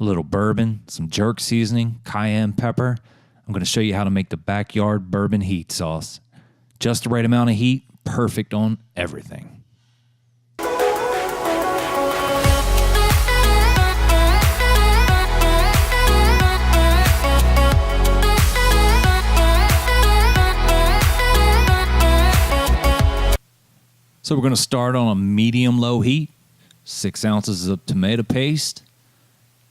a little bourbon, some jerk seasoning, cayenne pepper. I'm going to show you how to make the Backyard Bourbon heat sauce. Just the right amount of heat, perfect on everything. So we're going to start on a medium-low heat. 6 ounces of tomato paste.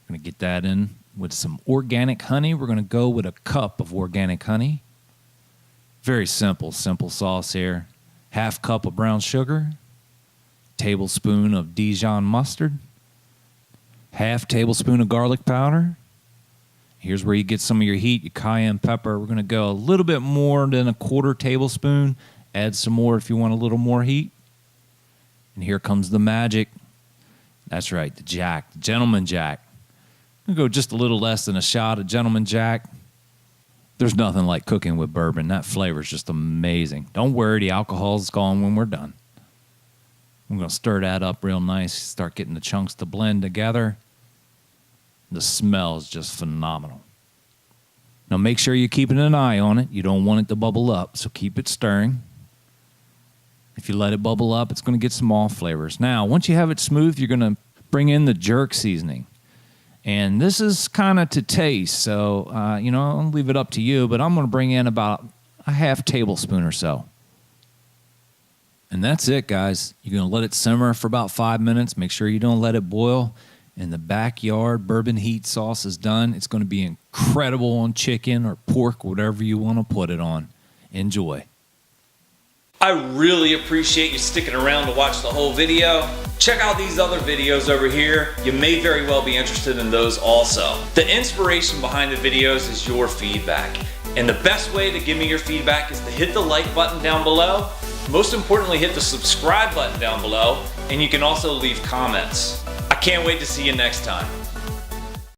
Going to get that in with some organic honey. We're going to go with a cup of organic honey. Very simple sauce here. 1/2 cup of brown sugar. Tablespoon of Dijon mustard. 1/2 tablespoon of garlic powder. Here's where you get some of your heat, your cayenne pepper. We're going to go a little bit more than 1/4 tablespoon. Add some more if you want a little more heat. And here comes the magic. That's right, the Jack, the Gentleman Jack. I'm going to go just a little less than a shot of Gentleman Jack. There's nothing like cooking with bourbon. That flavor is just amazing. Don't worry, the alcohol's gone when we're done. I'm going to stir that up real nice, start getting the chunks to blend together. The smell is just phenomenal. Now make sure you're keeping an eye on it. You don't want it to bubble up, so keep it stirring. If you let it bubble up, it's going to get some off flavors. Now, once you have it smooth, you're going to bring in the jerk seasoning. And this is kind of to taste, so, I'll leave it up to you, but I'm going to bring in about a 1/2 tablespoon or so. And that's it, guys. You're going to let it simmer for about 5 minutes. Make sure you don't let it boil. And the Backyard Bourbon heat sauce is done. It's going to be incredible on chicken or pork, whatever you want to put it on. Enjoy. I really appreciate you sticking around to watch the whole video. Check out these other videos over here. You may very well be interested in those also. The inspiration behind the videos is your feedback. And the best way to give me your feedback is to hit the like button down below. Most importantly, hit the subscribe button down below. And you can also leave comments. I can't wait to see you next time.